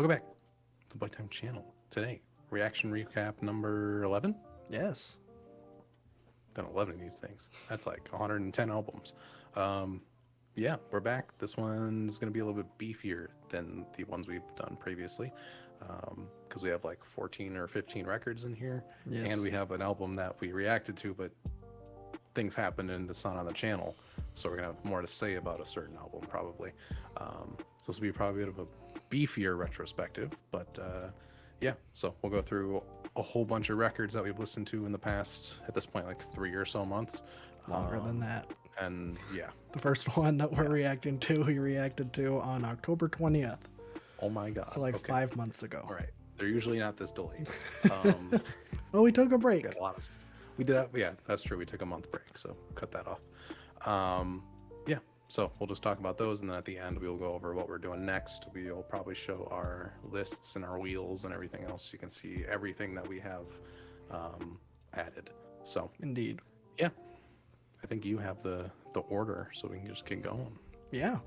Welcome back to the Playtime channel. Today, reaction recap number 11? Yes. Done 11 of these things. That's like 110 albums. Yeah, we're back. This one's going to be a little bit beefier than the ones we've done previously because we have like 14 or 15 records in here. Yes. And we have an album that we reacted to, but things happened and it's not on the channel. So we're going to have more to say about a certain album probably. So this will be probably a bit of a beefier retrospective, but yeah, so we'll go through a whole bunch of records that we've listened to in the past, at this point, like 3 or so months. Longer than that. And yeah. The first one that we're reacting to, we reacted to on October 20th. Oh my God. So like 5 months ago. All right. They're usually not this delayed. Well, we took a break. We did, yeah, that's true. We took a month break, so cut that off. Yeah, so we'll just talk about those, and then at the end we'll go over what we're doing next. We'll probably show our lists and our wheels and everything else. You can see everything that we have added. So Indeed. Yeah, I think you have the order, so we can just get going. Yeah.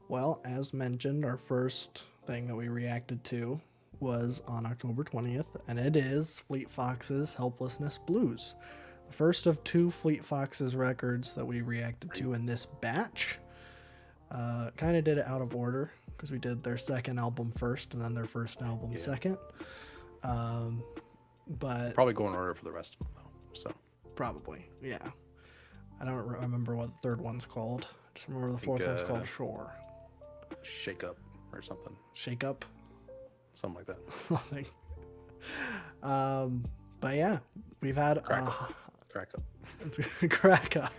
Well, as mentioned, our first thing that we reacted to was on October 20th, and it is Fleet Foxes' Helplessness Blues. The first of 2 Fleet Foxes records that we reacted to in this batch. Kind of did it out of order, because we did their second album first, and then their first album second. But probably go in order for the rest of them, though. So probably, yeah. I don't remember what the third one's called. Just remember the fourth one's called Shore. Shake Up or something. Shake Up? Something like that. Something. But yeah, we've had Crack Up. It's Crack Up.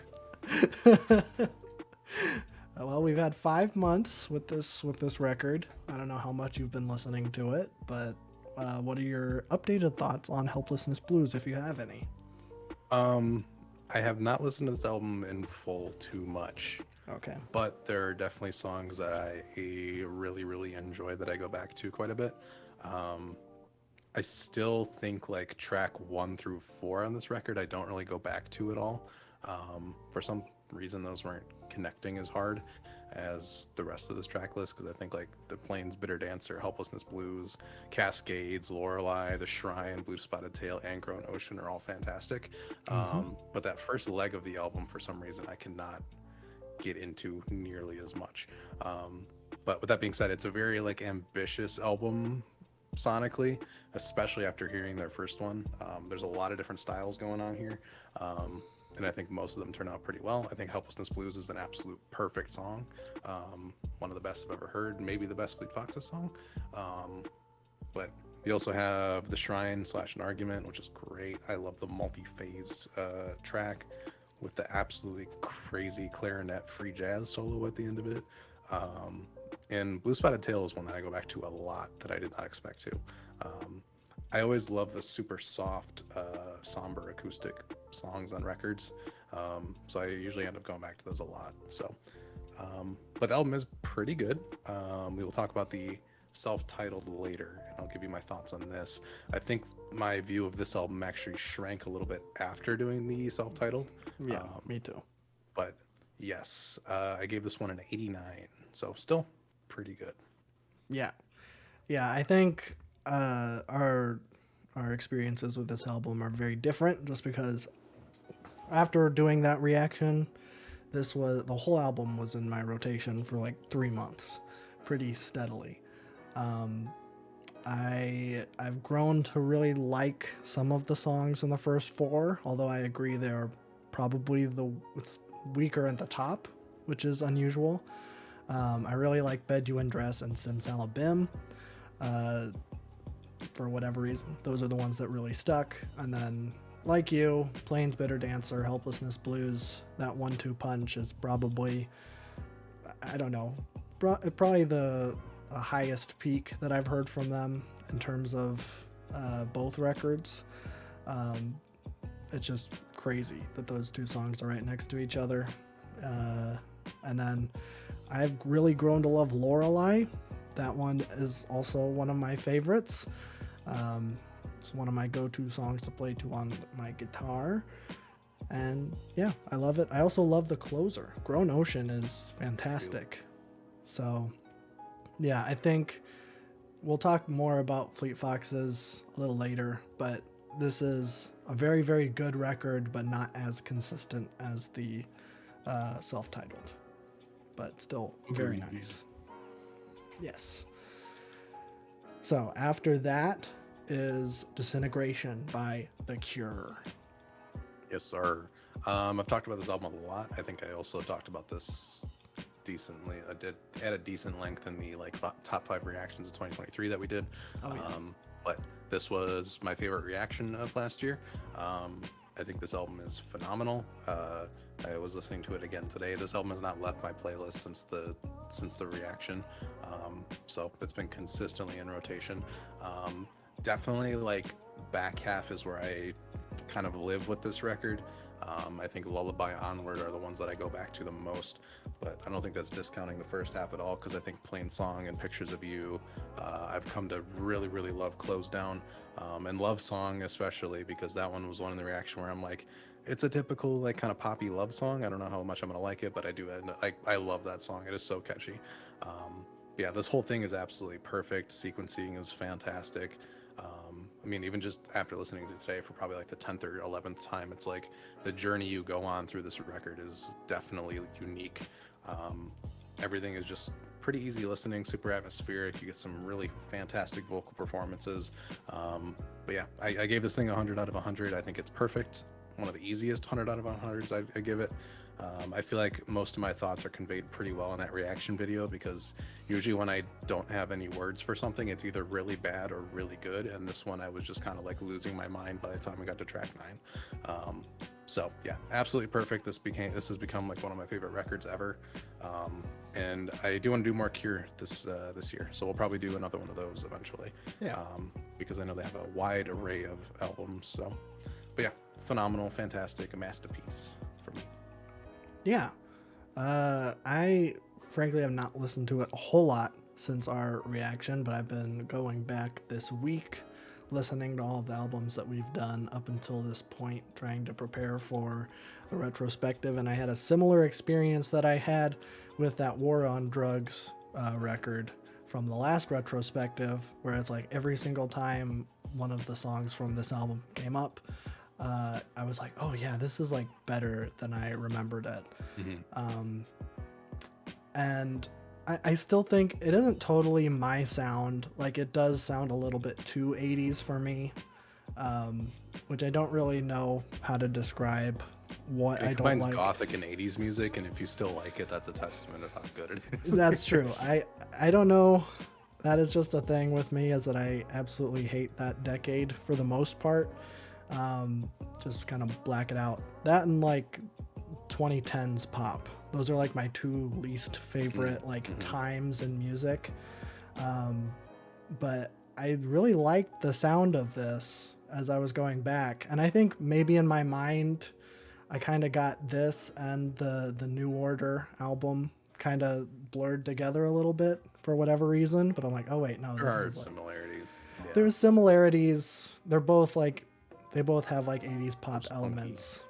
Well, we've had 5 months with this record. I don't know how much you've been listening to it, but what are your updated thoughts on Helplessness Blues, if you have any? I have not listened to this album in full too much. Okay. But there are definitely songs that I really, really enjoy that I go back to quite a bit. I still think like track 1 through 4 on this record, I don't really go back to at all. For some reason, those weren't connecting as hard as the rest of this track list, because I think like the Plains Bitter Dancer, Helplessness Blues, Cascades, Lorelei, The Shrine, Blue Spotted Tail, and Grown Ocean are all fantastic. But that first leg of the album, for some reason, I cannot get into nearly as much. But with that being said, it's a very like ambitious album sonically, especially after hearing their first one. There's a lot of different styles going on here. And I think most of them turn out pretty well. I think Helplessness Blues is an absolute perfect song. One of the best I've ever heard, maybe the best Fleet Foxes song. But you also have The Shrine / An Argument, which is great. I love the multi-phased track with the absolutely crazy clarinet free jazz solo at the end of it. And Blue Spotted Tail is one that I go back to a lot that I did not expect to. I always love the super soft, somber acoustic songs on records. So I usually end up going back to those a lot. So, but the album is pretty good. We will talk about the self-titled later, and I'll give you my thoughts on this. I think my view of this album actually shrank a little bit after doing the self-titled. Yeah, me too. But yes, I gave this one an 89. So still pretty good. Yeah. I think our experiences with this album are very different, just because after doing that reaction, the whole album was in my rotation for like 3 months, pretty steadily. I've grown to really like some of the songs in the first 4, although I agree they're probably it's weaker at the top, which is unusual. I really like Bed You in Dress and Simsalabim. For whatever reason, those are the ones that really stuck. And then, like you, Plains Bitter Dancer, Helplessness Blues, that 1-2 punch is probably, I don't know, probably the highest peak that I've heard from them in terms of both records. It's just crazy that those 2 songs are right next to each other. And then I've really grown to love Lorelei. That one is also one of my favorites. It's one of my go-to songs to play to on my guitar. And yeah, I love it. I also love the closer. Grown Ocean is fantastic. So yeah, I think we'll talk more about Fleet Foxes a little later, but this is a very, very good record, but not as consistent as the self-titled, but still very nice. Yes. So after that is Disintegration by The Cure. Yes, sir. I've talked about this album a lot. I think I also talked about this decently. I did add a decent length in the like top 5 reactions of 2023 that we did. But this was my favorite reaction of last year. I think this album is phenomenal. I was listening to it again today. This album has not left my playlist since the reaction. So it's been consistently in rotation. Definitely like back half is where I kind of live with this record. I think Lullaby Onward are the ones that I go back to the most, but I don't think that's discounting the first half at all, because I think Plain Song and Pictures of You, I've come to really, really love Close Down, and Love Song especially, because that one was one in the reaction where I'm like, it's a typical like kind of poppy love song. I don't know how much I'm gonna like it, but I do. I love that song. It is so catchy. Yeah, this whole thing is absolutely perfect. Sequencing is fantastic. I mean, even just after listening to it today for probably like the 10th or 11th time, it's like the journey you go on through this record is definitely unique. Everything is just pretty easy listening, super atmospheric. You get some really fantastic vocal performances. But yeah, I gave this thing 100 out of 100. I think it's perfect. One of the easiest 100 out of 100s I give it. I feel like most of my thoughts are conveyed pretty well in that reaction video, because usually when I don't have any words for something, it's either really bad or really good, and this one I was just kind of like losing my mind by the time I got to track 9. So yeah, absolutely perfect. This has become like one of my favorite records ever, and I do want to do more Cure this year, so we'll probably do another one of those eventually. Yeah. Because I know they have a wide array of albums. So, but yeah, phenomenal, fantastic, a masterpiece for me. Yeah. I frankly have not listened to it a whole lot since our reaction, but I've been going back this week, listening to all of the albums that we've done up until this point, trying to prepare for the retrospective. And I had a similar experience that I had with that War on Drugs record from the last retrospective, where it's like every single time one of the songs from this album came up, I was like, oh yeah, this is like better than I remembered it. Mm-hmm. And I still think it isn't totally my sound. Like, it does sound a little bit too 80s for me, which I don't really know how to describe what I don't like. It combines gothic and 80s music, and if you still like it, that's a testament of how good it is. That's true. I don't know. That is just a thing with me, is that I absolutely hate that decade for the most part. Just kind of black it out. That and like 2010s pop. Those are like my two least favorite times in music. But I really liked the sound of this as I was going back. And I think maybe in my mind, I kind of got this and the New Order album kind of blurred together a little bit for whatever reason. But I'm like, oh wait, no. There are similarities. Yeah. There's similarities. They're both like, they both have like 80s pop elements.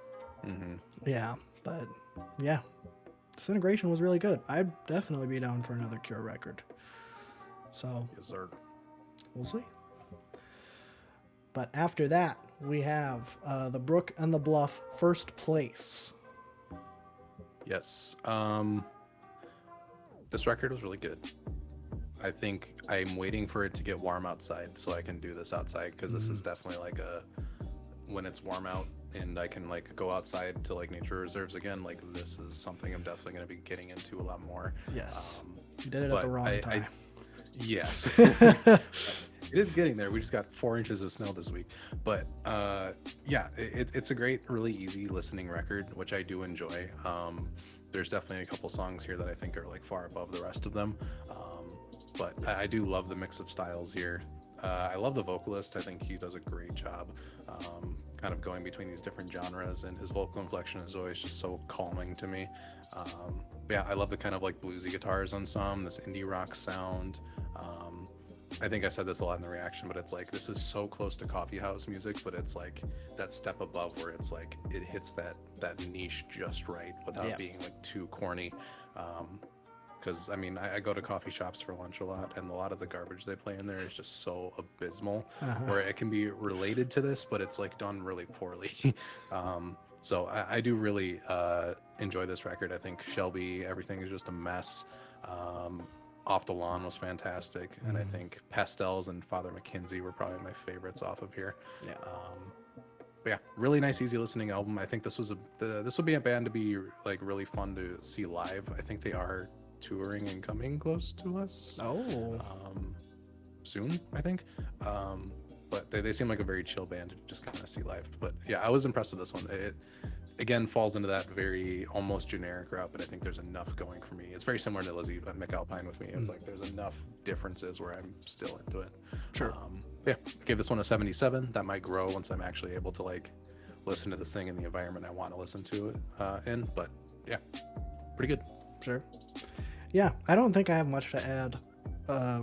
Mm-hmm. Yeah, but yeah. Disintegration was really good. I'd definitely be down for another Cure record. So, yes, sir. We'll see. But after that, we have the Brook and the Bluff, First Place. Yes. This record was really good. I think I'm waiting for it to get warm outside so I can do this outside, because this is definitely like when it's warm out and I can like go outside to like nature reserves again, like this is something I'm definitely going to be getting into a lot more. Yes. You did it at the wrong time. Yes. It is getting there. We just got 4 inches of snow this week. But yeah, it's a great, really easy listening record, which I do enjoy. There's definitely a couple songs here that I think are like far above the rest of them. But yes. I do love the mix of styles here. I love the vocalist. I think he does a great job kind of going between these different genres, and his vocal inflection is always just so calming to me. But yeah, I love the kind of like bluesy guitars on some, this indie rock sound. I think I said this a lot in the reaction, but it's like, this is so close to coffee house music, but it's like that step above where it's like, it hits that niche just right without being like too corny. because I mean I go to coffee shops for lunch a lot, and a lot of the garbage they play in there is just so abysmal, where it can be related to this, but it's like done really poorly. So I do really enjoy this record. I think Shelby, everything is just a mess. Off the Lawn was fantastic, and I think Pastels and Father McKenzie were probably my favorites off of here. Yeah. But yeah, really nice, easy listening album. I think this would be a band to be like really fun to see live. I think they are touring and coming close to us. Oh. Soon, I think. But they seem like a very chill band to just kind of see live. But yeah, I was impressed with this one. It again falls into that very almost generic route, but I think there's enough going for me. It's very similar to Lizzie McAlpine with me. It's like there's enough differences where I'm still into it. Sure. Yeah, gave this one a 77. That might grow once I'm actually able to like listen to this thing in the environment I want to listen to it in. But yeah, pretty good. Sure. Yeah, I don't think I have much to add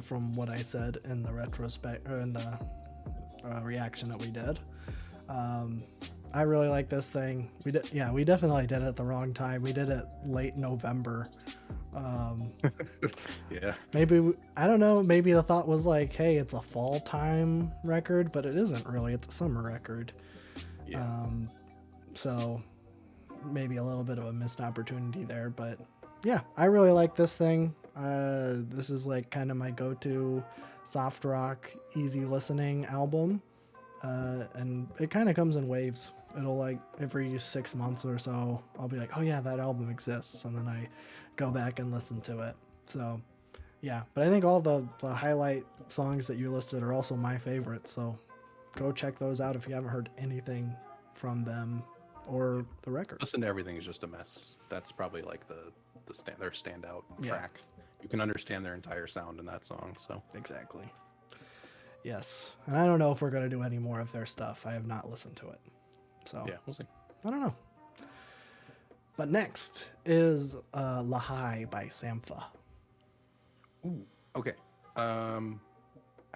from what I said in the retrospect or in the reaction that we did. I really like this thing. We definitely did it at the wrong time. We did it late November. Yeah. Maybe I don't know. Maybe the thought was like, hey, it's a fall time record, but it isn't really. It's a summer record. Yeah. So maybe a little bit of a missed opportunity there, but yeah, I really like this thing. This is like kind of my go-to soft rock, easy listening album. And it kind of comes in waves. It'll like every 6 months or so, I'll be like, oh yeah, that album exists. And then I go back and listen to it. So yeah, but I think all the highlight songs that you listed are also my favorites. So go check those out if you haven't heard anything from them or the record. Listen to Everything Is Just a Mess. That's probably like their standout track. You can understand their entire sound in that song. So exactly. Yes. And I don't know if we're going to do any more of their stuff. I have not listened to it. So yeah, we'll see. I don't know. But next is Lahai by Sampha. Ooh, okay. I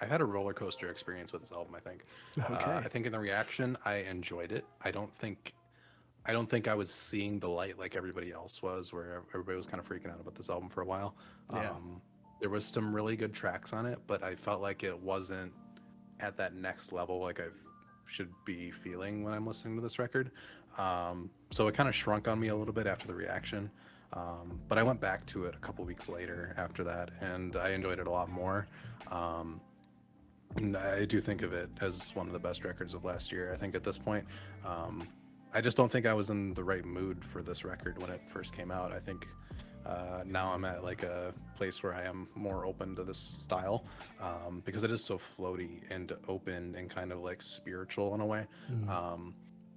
had a roller coaster experience with this album, I think. Okay. I think in the reaction, I enjoyed it. I don't think I was seeing the light like everybody else was, where everybody was kind of freaking out about this album for a while. Yeah. There was some really good tracks on it, but I felt like it wasn't at that next level like I should be feeling when I'm listening to this record. So it kind of shrunk on me a little bit after the reaction. But I went back to it a couple weeks later after that, and I enjoyed it a lot more. And I do think of it as one of the best records of last year, I think, at this point. I just don't think I was in the right mood for this record when it first came out. I think now I'm at like a place where I am more open to this style, because it is so floaty and open and kind of like spiritual in a way.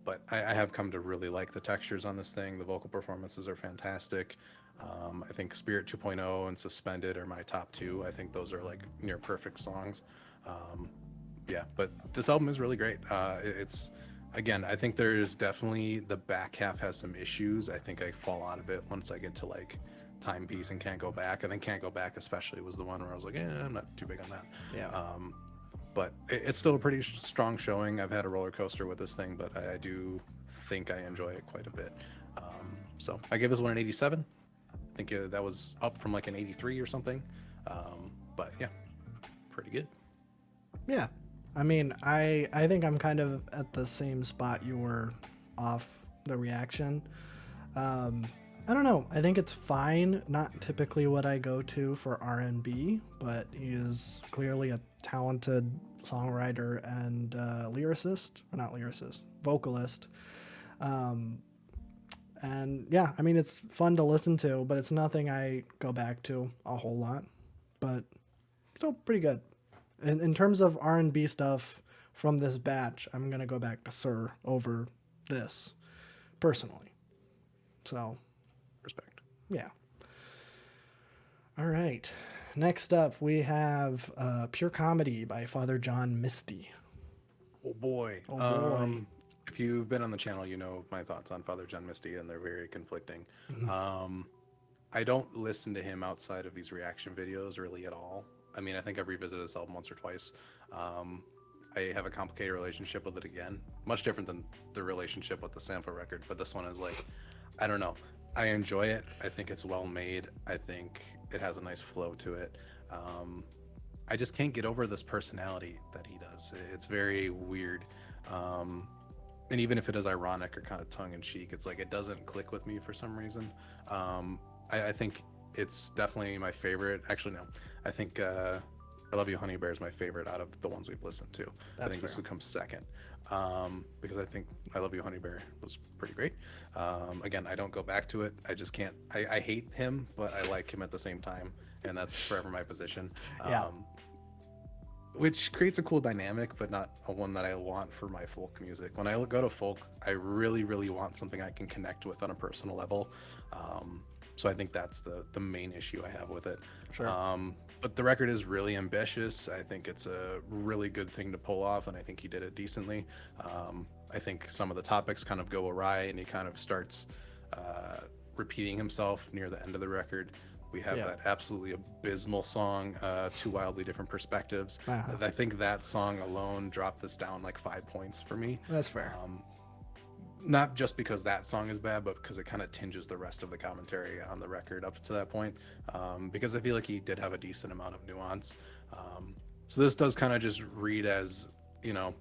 But I have come to really like the textures on this thing. The vocal performances are fantastic. I think Spirit 2.0 and Suspended are my top two. I think those are like near perfect songs. Yeah, but this album is really great. It's, again, I think there's definitely, the back half has some issues. I think I fall out of it once I get to like Timepiece and Can't Go Back. I think Can't Go Back especially was the one where I was like, I'm not too big on that. Yeah. But it's still a pretty strong showing. I've had a roller coaster with this thing, but I do think I enjoy it quite a bit. So I gave this one an 87. I think that was up from like an 83 or something. But yeah, pretty good. Yeah. I mean, I think I'm kind of at the same spot you were off the reaction. I don't know. I think it's fine. Not typically what I go to for R&B, but he is clearly a talented songwriter and lyricist, or not lyricist, vocalist. And yeah, I mean, it's fun to listen to, but it's nothing I go back to a whole lot, but still pretty good. In terms of R&B stuff from this batch, I'm going to go back to Sir over this personally. So, Respect. yeah. All right. Next up, we have Pure Comedy by Father John Misty. Oh boy. Oh boy. If you've been on the channel, you know my thoughts on Father John Misty, and they're very conflicting. I don't listen to him outside of these reaction videos really at all. I mean, I think I've revisited this album once or twice. I have a complicated relationship with it again. Much different than the relationship with the Sampha record, but this one is like, I don't know. I enjoy it. I think it's well made. I think it has a nice flow to it. Um, I just can't get over this personality that he does. It's very weird. Um, and even if it is ironic or kind of tongue in cheek, it's like it doesn't click with me for some reason. I think it's definitely my favorite. Actually, no, I think I Love You Honey Bear is my favorite out of the ones we've listened to. I That's think this fair. would come second because I think I Love You Honey Bear was pretty great. Again, I don't go back to it. I just can't. I hate him, but I like him at the same time, and that's forever my position. Yeah. Which creates a cool dynamic, but not a one that I want for my folk music. When I go to folk, I really, really want something I can connect with on a personal level. So I think that's the main issue I have with it. Sure. But the record is really ambitious. I think it's a really good thing to pull off, and I think he did it decently. I think some of the topics kind of go awry, and he kind of starts repeating himself near the end of the record. We have Yeah. that absolutely abysmal song, Two Wildly Different Perspectives. Uh-huh. I think that song alone dropped this down like 5 points for me. That's fair. Not just because that song is bad, but because it kind of tinges the rest of the commentary on the record up to that point. Because I feel like he did have a decent amount of nuance. So this does kind of just read as, you know,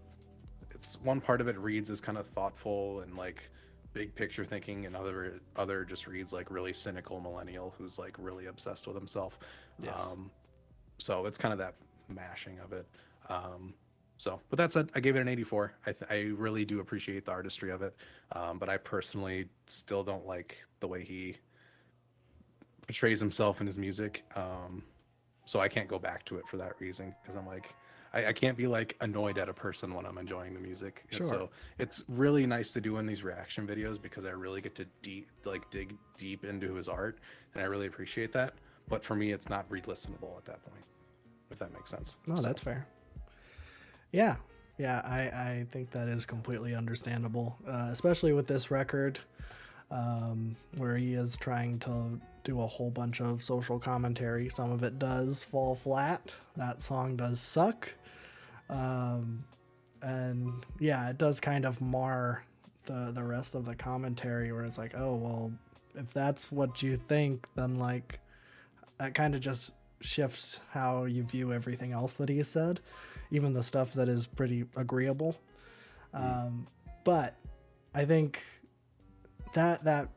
it's one part of it reads as kind of thoughtful and like big picture thinking, and other just reads like really cynical millennial who's like really obsessed with himself. Yes. So it's kind of that mashing of it. So, but that said, I gave it an 84. I really do appreciate the artistry of it, but I personally still don't like the way he portrays himself in his music. So I can't go back to it for that reason, because I'm like, I can't be like annoyed at a person when I'm enjoying the music. And Sure. so it's really nice to do in these reaction videos because I really get to dig deep into his art, and I really appreciate that. But for me, it's not re-listenable at that point, if that makes sense. No, that's fair. Yeah. Yeah, I think that is completely understandable, especially with this record, where he is trying to do a whole bunch of social commentary. Some of it does fall flat. That song does suck. And yeah, it does kind of mar the rest of the commentary, where it's like, oh, well, if that's what you think, then like that kind of just shifts how you view everything else that he said, even the stuff that is pretty agreeable. But I think that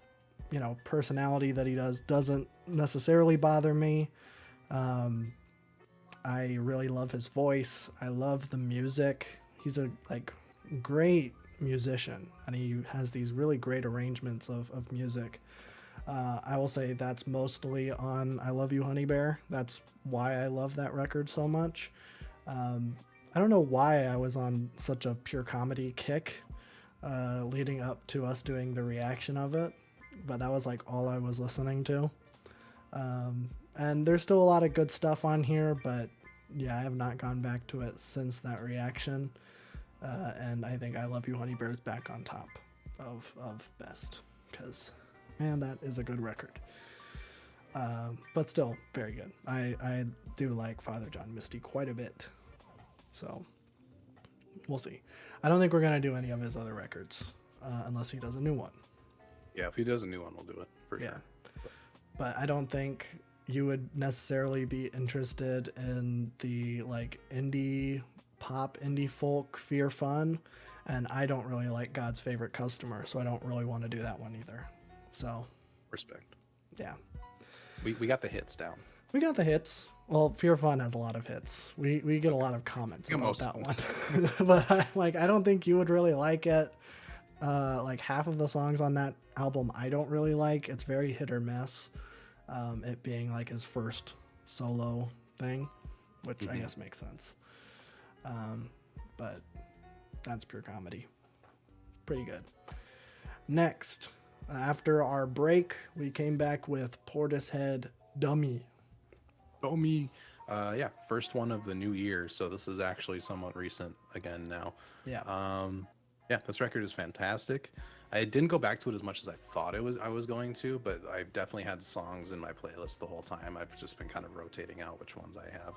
you know, personality that he doesn't necessarily bother me. I really love his voice. I love the music. He's a like great musician, and he has these really great arrangements of music. I will say that's mostly on I Love You Honey Bear. That's why I love that record so much. I don't know why I was on such a pure comedy kick leading up to us doing the reaction of it, but that was like all I was listening to. And there's still a lot of good stuff on here, but yeah, I have not gone back to it since that reaction. And I think I Love You Honey Bear is back on top of best, because man, that is a good record. But still very good. I do like Father John Misty quite a bit. So we'll see. I don't think we're going to do any of his other records unless he does a new one. Yeah, if he does a new one, we'll do it for sure. But I don't think you would necessarily be interested in the like indie pop, indie folk Fear Fun. And I don't really like God's Favorite Customer, so I don't really want to do that one either. So Respect. yeah. We got the hits down. We got the hits. Well, Fear Fun has a lot of hits. We get a lot of comments Yeah, about most that of one. But I don't think you would really like it. Like half of the songs on that album I don't really like. It's very hit or miss. It being like his first solo thing, which I guess makes sense. But that's pure comedy. Pretty good. Next, after our break, we came back with Portishead Dummy. Oh me. Yeah, first one of the new year, so this is actually somewhat recent again now. Yeah. Yeah, this record is fantastic. I didn't go back to it as much as I thought I was going to, but I've definitely had songs in my playlist the whole time. I've just been kind of rotating out which ones I have.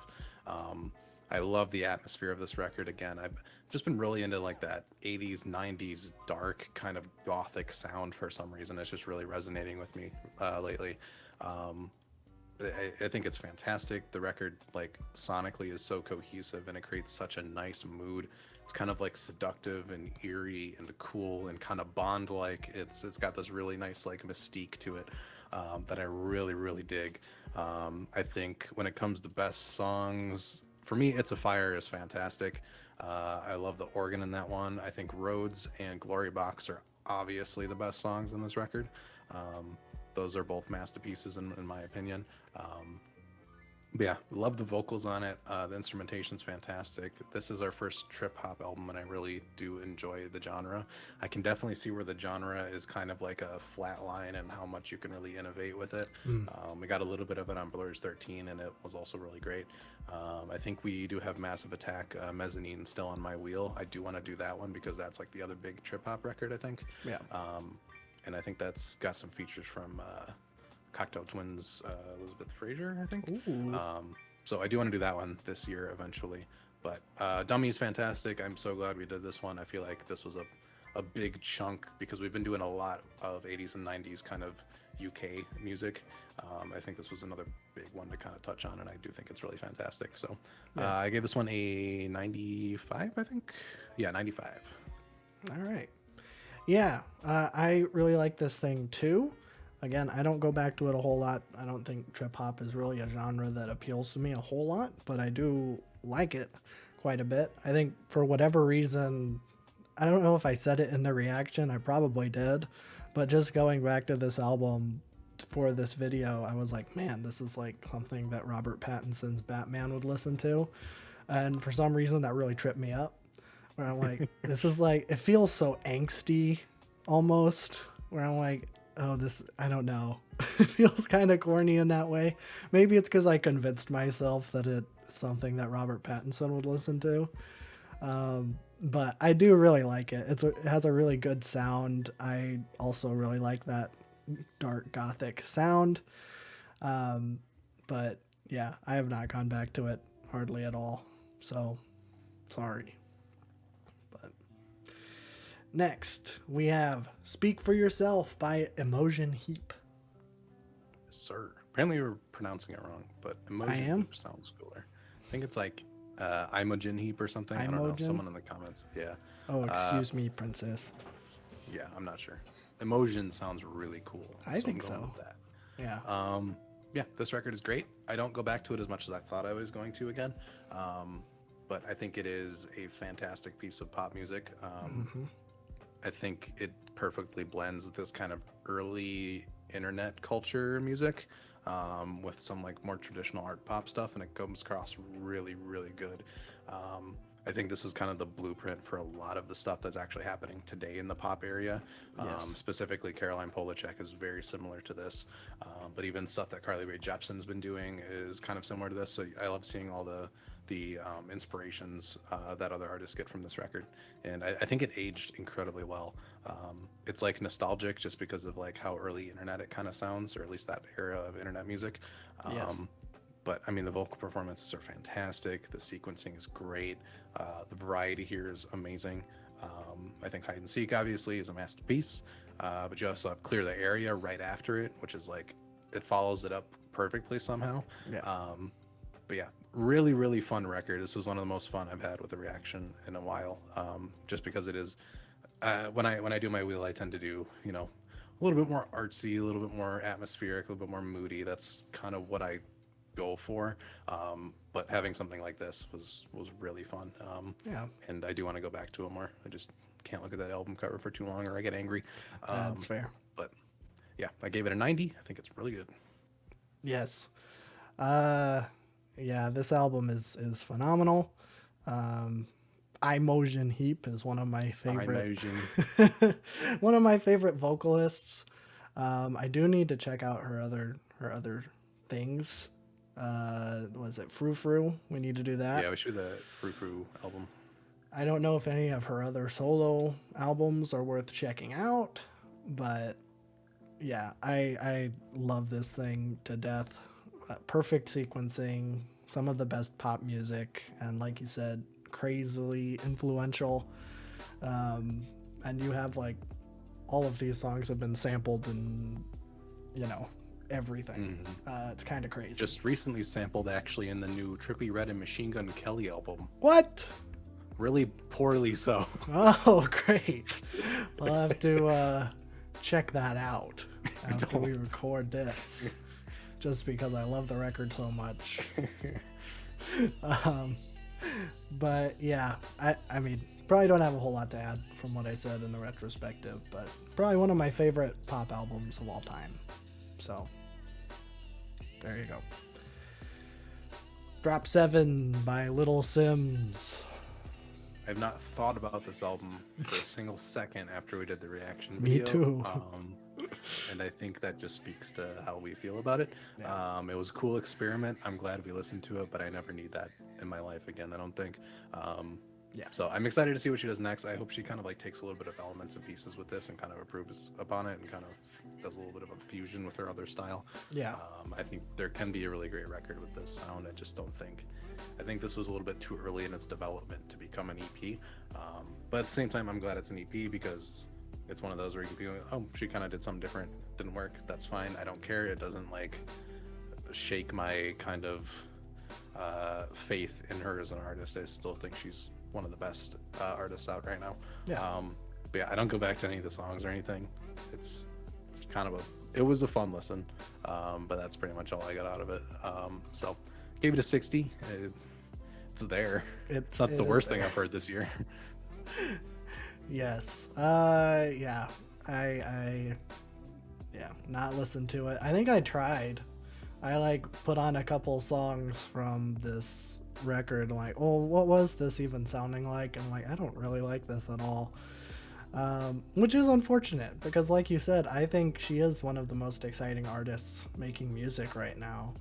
I love the atmosphere of this record. Again, I've just been really into like that 80s, 90s dark kind of gothic sound for some reason. It's just really resonating with me lately. Um, I think it's fantastic. The record, like sonically, is so cohesive and it creates such a nice mood. It's kind of like seductive and eerie and cool and kind of Bond-like. It's got this really nice like mystique to it that I really dig. I think when it comes to best songs, for me, "It's a Fire" is fantastic. I love the organ in that one. I think "Roads" and "Glory Box" are obviously the best songs in this record. Um, those are both masterpieces in my opinion. But yeah, love the vocals on it. The instrumentation's fantastic. This is our first trip hop album, and I really do enjoy the genre. I can definitely see where the genre is kind of like a flat line and how much you can really innovate with it. Mm. We got a little bit of it on Blur's 13, and it was also really great. I think we do have Massive Attack Mezzanine still on my wheel. I do want to do that one because that's like the other big trip hop record, I think. Yeah. And I think that's got some features from Cocktail Twins, Elizabeth Fraser, I think. Ooh. So I do want to do that one this year eventually. But Dummy is fantastic. I'm so glad we did this one. I feel like this was a big chunk because we've been doing a lot of 80s and 90s kind of UK music. I think this was another big one to kind of touch on, and I do think it's really fantastic. So Yeah. I gave this one a 95, I think. Yeah, 95. All right. Yeah, I really like this thing too. Again, I don't go back to it a whole lot. I don't think trip hop is really a genre that appeals to me a whole lot, but I do like it quite a bit. I think for whatever reason, I don't know if I said it in the reaction, I probably did, but just going back to this album for this video, I was like, man, this is like something that Robert Pattinson's Batman would listen to. And for some reason, that really tripped me up. Where I'm like, this is like, it feels so angsty almost. Where I'm like, oh, this, I don't know. It feels kind of corny in that way. Maybe it's because I convinced myself that it's something that Robert Pattinson would listen to. But I do really like it. It has a really good sound. I also really like that dark gothic sound. But yeah, I have not gone back to it hardly at all. So sorry. But next we have "Speak for Yourself" by Imogen Heap. Yes, sir. Apparently we're pronouncing it wrong, but I emoji am? heap sounds cooler. I think it's like Imogen heap or something. I don't know. Imogen? Someone in the comments. Yeah. Oh, excuse me, princess. Yeah, I'm not sure. Emotion sounds really cool. I think I'm going so. with that. Yeah. Yeah, this record is great. I don't go back to it as much as I thought I was going to again. But I think it is a fantastic piece of pop music. I think it perfectly blends this kind of early internet culture music with some like more traditional art pop stuff, and it comes across really good. I think this is kind of the blueprint for a lot of the stuff that's actually happening today in the pop area. Yes. Specifically, Caroline Polachek is very similar to this, but even stuff that Carly Rae Jepsen's been doing is kind of similar to this. So I love seeing all the inspirations that other artists get from this record, and I think it aged incredibly well. It's like nostalgic just because of like how early internet it kind of sounds, or at least that era of internet music. Yes. But I mean, the vocal performances are fantastic. The sequencing is great. The variety here is amazing. I think Hide and Seek obviously is a masterpiece, but you also have Clear the Area right after it, which is like, it follows it up perfectly somehow. Yeah. But yeah, really fun record. This was one of the most fun I've had with a reaction in a while. Just because it is, when I do my wheel, I tend to do, you know, a little bit more artsy, a little bit more atmospheric, a little bit more moody. That's kind of what I go for. But having something like this was really fun. Yeah. And I do want to go back to it more. I just can't look at that album cover for too long or I get angry. That's fair. But yeah, I gave it a 90. I think it's really good. Yes. Yeah, this album is phenomenal. Imogen Heap is one of my favorite one of my favorite vocalists. I do need to check out her other things. Was it Frou Frou? We need to do that. Yeah, we should do the Frou Frou album. I don't know if any of her other solo albums are worth checking out, but yeah, I love this thing to death. Perfect sequencing, some of the best pop music, and like you said, crazily influential. And you have like all of these songs have been sampled and everything. It's kind of crazy. Just recently sampled actually in the new Trippie Redd and Machine Gun Kelly album. What? Really poorly so. Oh, great. I'll have to check that out after we record this, just because I love the record so much. But yeah, I mean, probably don't have a whole lot to add from what I said in the retrospective, but probably one of my favorite pop albums of all time. So there you go. Drop 7 by Little Simz. I've not thought about this album for a single second after we did the reaction Me video. too. And I think that just speaks to how we feel about it. Yeah. It was a cool experiment. I'm glad we listened to it, but I never need that in my life again, I don't think. Yeah. So I'm excited to see what she does next. I hope she kind of like takes a little bit of elements and pieces with this and kind of improves upon it and kind of does a little bit of a fusion with her other style. Yeah. I think there can be a really great record with this sound. I think this was a little bit too early in its development to become an EP. But at the same time, I'm glad it's an EP because it's one of those where you can be like, oh, she kind of did something different, didn't work, that's fine, I don't care. It doesn't like shake my kind of faith in her as an artist. I still think she's one of the best artists out right now. Yeah. But yeah, I don't go back to any of the songs or anything. It's kind of it was a fun listen, but that's pretty much all I got out of it. So gave it a 60. It's there. It's not the worst thing I've heard this year. Yes. Yeah. I not listened to it. I think I tried. I like put on a couple songs from this record, like, oh, what was this even sounding like? And I'm like, I don't really like this at all. Which is unfortunate because, like you said, I think she is one of the most exciting artists making music right now.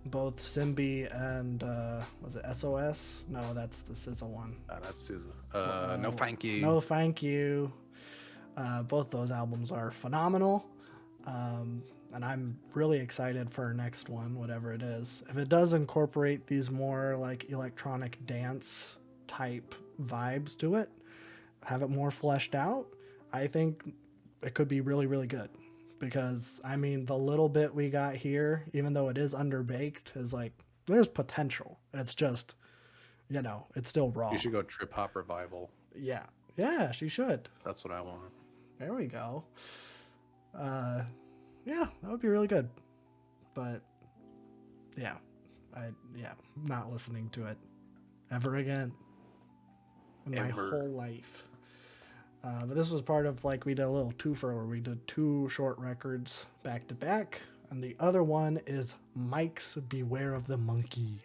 Both Simbi and was it SOS? No, that's the SZA one. That's SZA. No Thank You. No Thank You. Both those albums are phenomenal. And I'm really excited for her next one, whatever it is. If it does incorporate these more like electronic dance type vibes to it, have it more fleshed out, I think it could be really, really good. Because, I mean, the little bit we got here, even though it is underbaked, is like, there's potential. It's just, it's still raw. You should go trip hop revival. Yeah. Yeah, she should. That's what I want. There we go. Yeah, that would be really good. But, yeah. I'm not listening to it ever again in my whole life. But this was part of, like, we did a little twofer where we did 2 short records back to back. And the other one is Mike's Beware of the Monkey.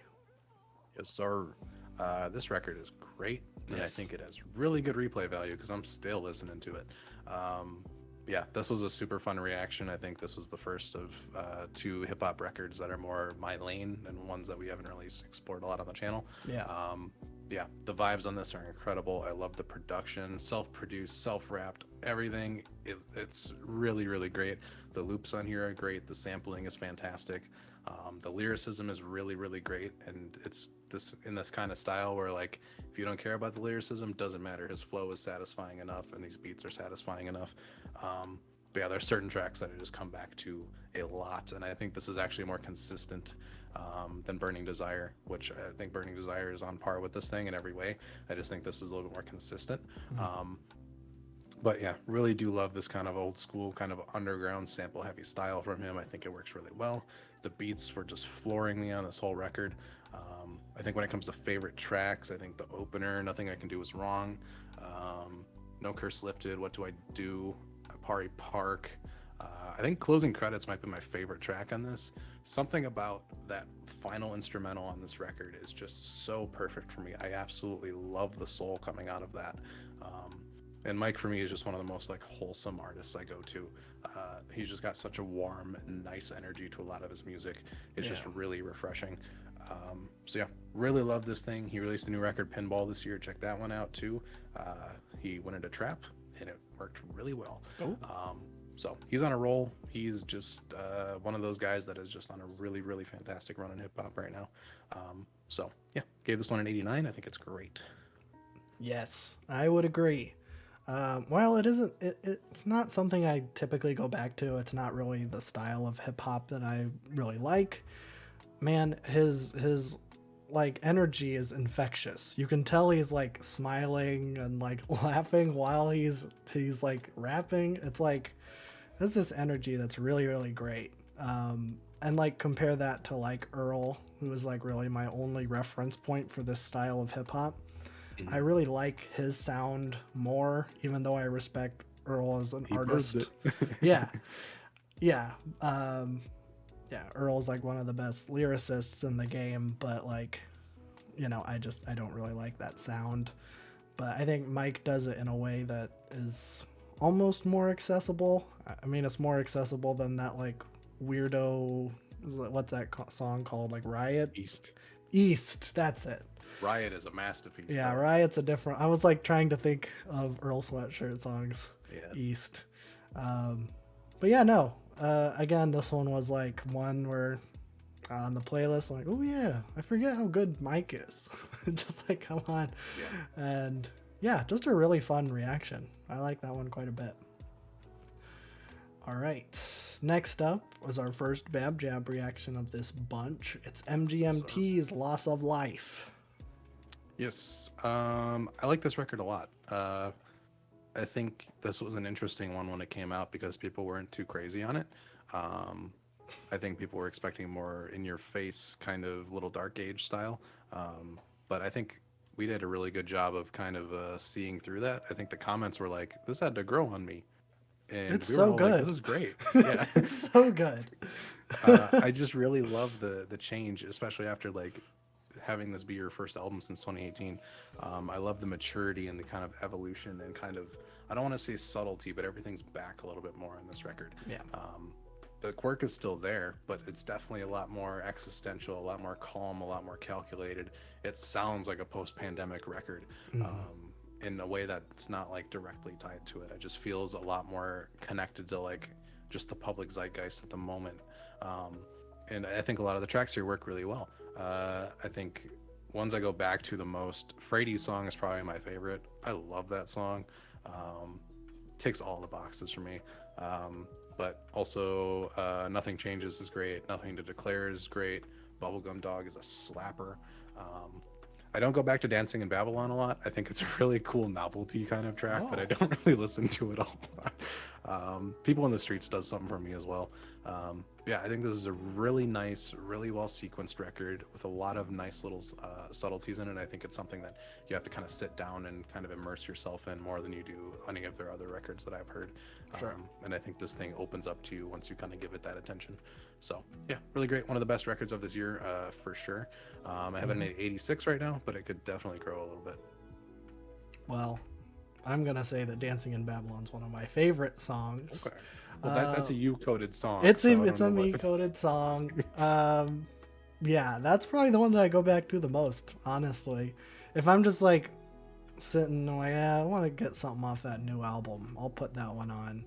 Yes, sir. This record is great. And Yes. I think it has really good replay value because I'm still listening to it. Yeah, this was a super fun reaction. I think this was the first of 2 hip hop records that are more my lane and ones that we haven't really explored a lot on the channel. Yeah. Yeah, the vibes on this are incredible. I love the production, self-produced, self-rapped, everything. It's really, really great. The loops on here are great. The sampling is fantastic. The lyricism is really, really great. And it's in this kind of style where, like, if you don't care about the lyricism, doesn't matter. His flow is satisfying enough and these beats are satisfying enough. But yeah, there's certain tracks that I just come back to a lot. And I think this is actually more consistent than Burning Desire, which I think Burning Desire is on par with this thing in every way. I just think this is a little bit more consistent. But yeah, really do love this kind of old school, kind of underground sample heavy style from him. I think it works really well. The beats were just flooring me on this whole record. I think when it comes to favorite tracks, I think the opener, Nothing I Can Do Is Wrong, No Curse Lifted, What Do I Do, Pari Park. I think Closing Credits might be my favorite track on this. Something about that final instrumental on this record is just so perfect for me. I absolutely love the soul coming out of that. And Mike for me is just one of the most like wholesome artists I go to. He's just got such a warm, nice energy to a lot of his music. It's just really refreshing. So yeah, really love this thing. He released a new record, Pinball, this year. Check that one out too. He went into trap and it worked really well. So he's on a roll. He's just one of those guys that is just on a really, really fantastic run in hip hop right now. So yeah, gave this one an 89. I think it's great. Yes, I would agree. Well, it isn't. It's not something I typically go back to. It's not really the style of hip hop that I really like. Man, his like energy is infectious. You can tell he's like smiling and like laughing while he's like rapping. It's like there's this energy that's really, really great. And like compare that to like Earl, who is like really my only reference point for this style of hip hop. I really like his sound more, even though I respect Earl as an artist. Yeah. Yeah. Yeah. Earl's like one of the best lyricists in the game, but like, you know, I don't really like that sound. But I think Mike does it in a way that is almost more accessible. I mean, it's more accessible than that like weirdo, what's that song called? Like Riot? East. That's it. Riot is a masterpiece. Yeah, though. Riot's a different. I was like trying to think of Earl Sweatshirt songs. Yeah. East. But yeah, no. Again, this one was like one where on the playlist, I'm like, oh yeah, I forget how good Mike is. Just like, come on. Yeah. And yeah, just a really fun reaction. I like that one quite a bit. All right. Next up was our first Bab Jab reaction of this bunch. It's MGMT's Loss of Life. Yes. I like this record a lot. I think this was an interesting one when it came out because people weren't too crazy on it. I think people were expecting more in your face kind of little dark age style. But I think we did a really good job of kind of seeing through that. I think the comments were like, this had to grow on me. And It's we were so all good. Like, this is great. Yeah. It's so good. I just really love the change, especially after like having this be your first album since 2018. I love the maturity and the kind of evolution and kind of, I don't want to say subtlety, but everything's back a little bit more on this record. Yeah. The quirk is still there, but it's definitely a lot more existential, a lot more calm, a lot more calculated. It sounds like a post-pandemic record. In a way that's not like directly tied to it. It just feels a lot more connected to like just the public zeitgeist at the moment. And I think a lot of the tracks here work really well. I think ones I go back to the most, Frady's song is probably my favorite. I love that song. Ticks all the boxes for me. But also Nothing Changes is great. Nothing to Declare is great. Bubblegum Dog is a slapper. I don't go back to Dancing in Babylon a lot. I think it's a really cool novelty kind of track, but I don't really listen to it a lot. People in the Streets does something for me as well. Yeah, I think this is a really nice, really well sequenced record with a lot of nice little subtleties in it. I think it's something that you have to kind of sit down and kind of immerse yourself in more than you do any of their other records that I've heard. Sure. And I think this thing opens up to you once you kind of give it that attention. So yeah, really great. One of the best records of this year for sure. I have it at 86 right now, but it could definitely grow a little bit. Well, I'm going to say that Dancing in Babylon is one of my favorite songs. Okay. Well, that's a you-coded song. It's a me-coded song. Yeah, that's probably the one that I go back to the most, honestly. If I'm just like sitting like, yeah, I want to get something off that new album, I'll put that one on.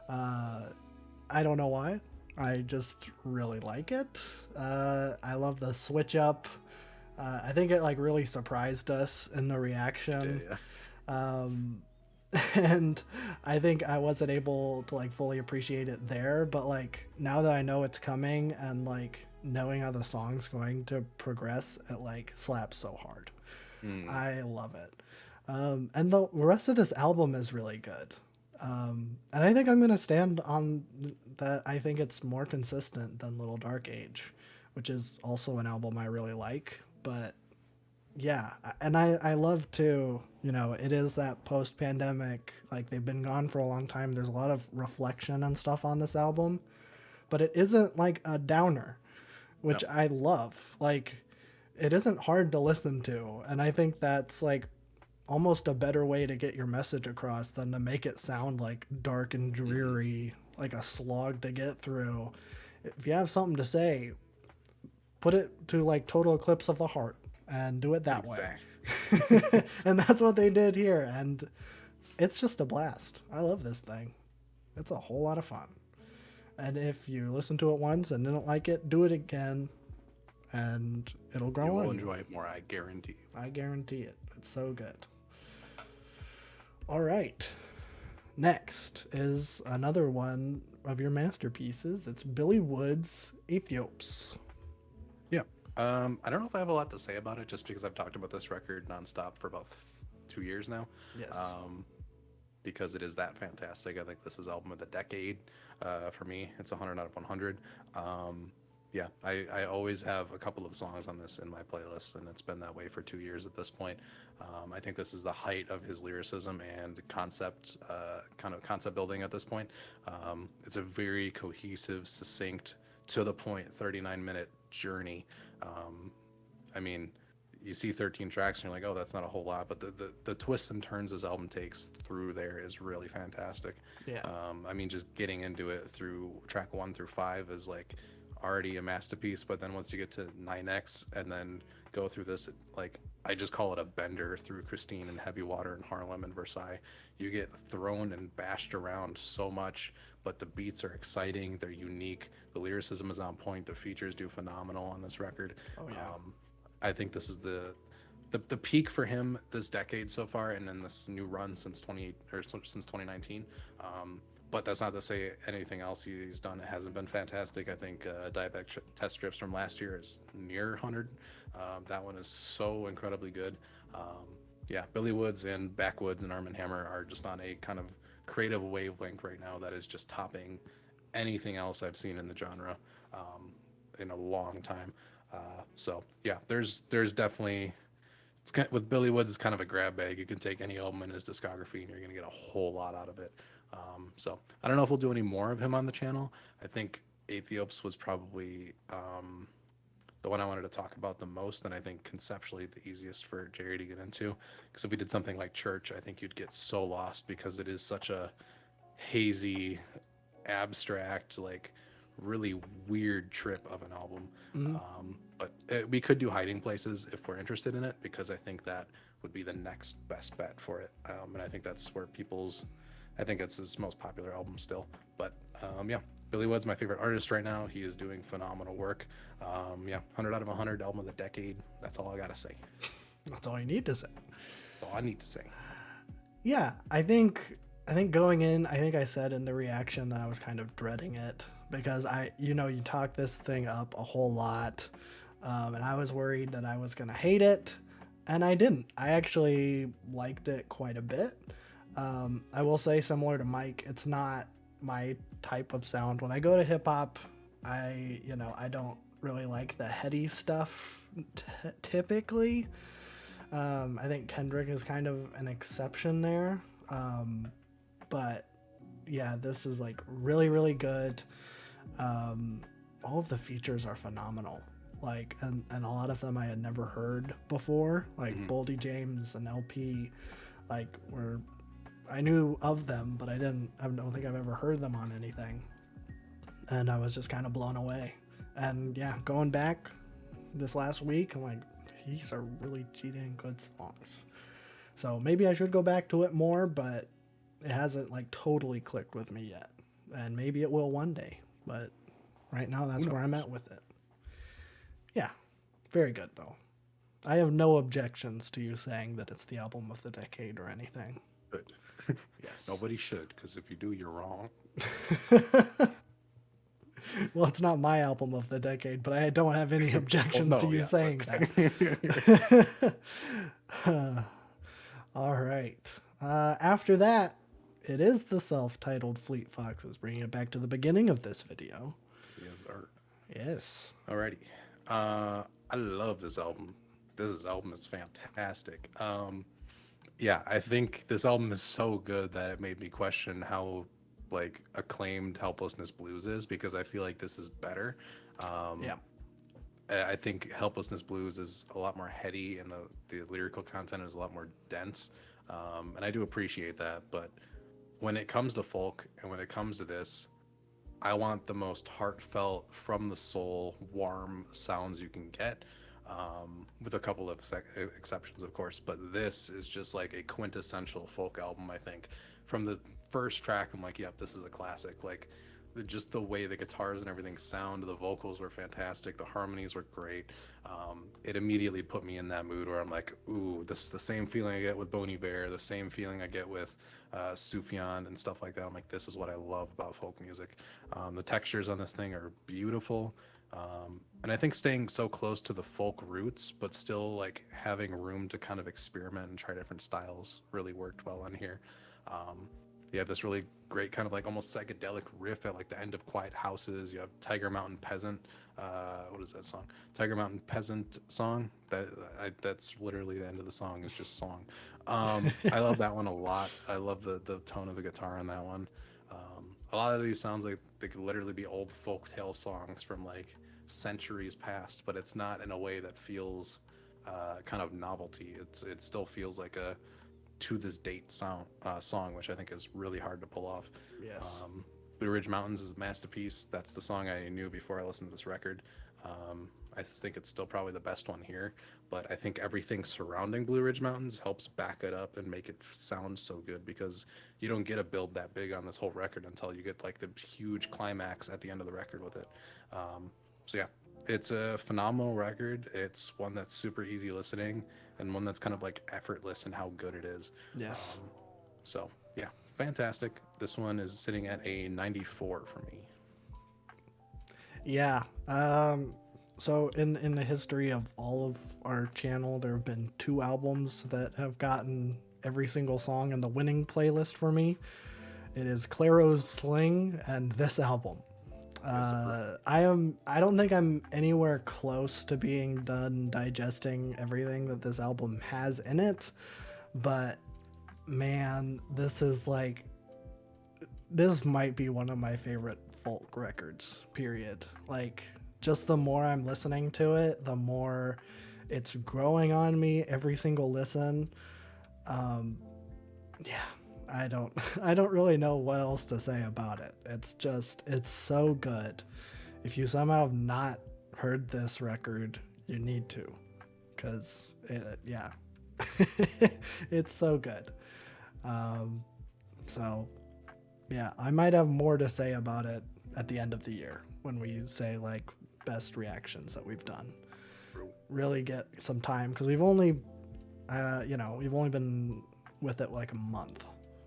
I don't know why. I just really like it. I love the switch up. I think it like really surprised us in the reaction. Yeah. And I think I wasn't able to like fully appreciate it there, but like now that I know it's coming and like knowing how the song's going to progress, it like slaps so hard. I love it. And the rest of this album is really good. And I think I'm going to stand on that. I think it's more consistent than Little Dark Age, which is also an album I really like. But yeah, and I love to, you know, it is that post-pandemic, like they've been gone for a long time. There's a lot of reflection and stuff on this album, but it isn't like a downer, which I love. Like, it isn't hard to listen to. And I think that's like almost a better way to get your message across than to make it sound like dark and dreary, like a slog to get through. If you have something to say, put it to like Total Eclipse of the Heart and do it that way. And that's what they did here. And it's just a blast. I love this thing. It's a whole lot of fun. And if you listen to it once and didn't like it, do it again, and it'll grow You on will you. enjoy it more, I guarantee. I guarantee it. It's so good. All right. Next is another one of your masterpieces. It's Billy Wood's Aethiopes. Yeah. I don't know if I have a lot to say about it, just because I've talked about this record nonstop for about 2 years now. Yes. Because it is that fantastic. I think this is album of the decade. For me, it's 100 out of 100. Yeah, I always have a couple of songs on this in my playlist, and it's been that way for 2 years at this point. I think this is the height of his lyricism and concept, kind of concept building at this point. It's a very cohesive, succinct, to the point, 39-minute journey. I mean, you see 13 tracks and you're like, oh, that's not a whole lot, but the twists and turns this album takes through there is really fantastic. Yeah. I mean, just getting into it through track 1 through 5 is like already a masterpiece, but then once you get to 9X and then go through this, like, I just call it a bender through Christine and Heavy Water and Harlem and Versailles. You get thrown and bashed around so much, but the beats are exciting, they're unique, the lyricism is on point, the features do phenomenal on this record. Oh, yeah. I think this is the peak for him this decade so far, and in this new run since 2019. But that's not to say anything else he's done it hasn't been fantastic. I think Diabetic Test Strips from last year is near 100. That one is so incredibly good. Yeah, Billy Woods and Backwoods and Arm & Hammer are just on a kind of creative wavelength right now that is just topping anything else I've seen in the genre in a long time. So yeah, there's definitely, with Billy Woods, it's kind of a grab bag. You can take any album in his discography and you're gonna get a whole lot out of it. So I don't know if we'll do any more of him on the channel. I think Aethiopes was probably the one I wanted to talk about the most, and I think conceptually the easiest for Jerry to get into. Because if we did something like Church, I think you'd get so lost because it is such a hazy, abstract, like really weird trip of an album. But we could do Hiding Places if we're interested in it, because I think that would be the next best bet for it. And I think that's where I think it's his most popular album still. But yeah, Billy Wood's my favorite artist right now. He is doing phenomenal work. Yeah, 100 out of 100, album of the decade. That's all I gotta say. That's all you need to say. That's all I need to say. Yeah, I think going in, I think I said in the reaction that I was kind of dreading it because you talk this thing up a whole lot, and I was worried that I was gonna hate it, and I didn't. I actually liked it quite a bit. I will say, similar to Mike, it's not my type of sound. When I go to hip hop, I don't really like the heady stuff typically. I think Kendrick is kind of an exception there. But yeah, this is like really, really good. All of the features are phenomenal. Like, and a lot of them I had never heard before, like Boldy James and LP, like I knew of them, but I don't think I've ever heard them on anything. And I was just kind of blown away. And yeah, going back this last week, I'm like, these are really cheating good songs. So maybe I should go back to it more, but it hasn't like totally clicked with me yet. And maybe it will one day, but right now that's where I'm at with it. Yeah, very good though. I have no objections to you saying that it's the album of the decade or anything. Good. Yes. Nobody should, because if you do, you're wrong. Well, it's not my album of the decade, but I don't have any objections to you saying that. All right. After that, it is the self-titled Fleet Foxes, bringing it back to the beginning of this video. Yes, sir. Yes. Alrighty. I love this album. This album is fantastic. Yeah, I think this album is so good that it made me question how like acclaimed Helplessness Blues is, because I feel like this is better. Yeah. I think Helplessness Blues is a lot more heady, and the lyrical content is a lot more dense, and I do appreciate that. But when it comes to folk and when it comes to this, I want the most heartfelt, from the soul, warm sounds you can get, with a couple of exceptions, of course. But this is just like a quintessential folk album, I think, from the first track, I'm like, yep, this is a classic. Like, just the way the guitars and everything sound, the vocals were fantastic, the harmonies were great. It immediately put me in that mood where I'm like, ooh, this is the same feeling I get with Bon Iver, the same feeling I get with Sufjan and stuff like that. I'm like, this is what I love about folk music. The textures on this thing are beautiful. And I think staying so close to the folk roots, but still like having room to kind of experiment and try different styles really worked well on here. You have this really great kind of like almost psychedelic riff at like the end of Quiet Houses. You have Tiger Mountain Peasant. What is that song? Tiger Mountain Peasant song. That's literally the end of the song. Is just song. I love that one a lot. I love the tone of the guitar on that one. A lot of these sounds like they could literally be old folktale songs from like centuries past, but it's not in a way that feels kind of novelty. It still feels like a to this date song, which I think is really hard to pull off. Yes. Blue Ridge Mountains is a masterpiece. That's the song I knew before I listened to this record. I think it's still probably the best one here, but I think everything surrounding Blue Ridge Mountains helps back it up and make it sound so good, because you don't get a build that big on this whole record until you get like the huge climax at the end of the record with it. So yeah, it's a phenomenal record. It's one that's super easy listening and one that's kind of like effortless in how good it is. Yes. So yeah, fantastic. This one is sitting at a 94 for me. Yeah. So in the history of all of our channel, there have been 2 albums that have gotten every single song in the winning playlist for me. It is Claro's Sling and this album. I don't think I'm anywhere close to being done digesting everything that this album has in it, but man, this might be one of my favorite folk records, period. Like, just the more I'm listening to it, the more it's growing on me every single listen. Yeah, I don't really know what else to say about it. It's so good. If you somehow have not heard this record, you need to, because yeah, it's so good. So yeah, I might have more to say about it at the end of the year when we say like best reactions that we've done. Really get some time, because we've only been with it like a month.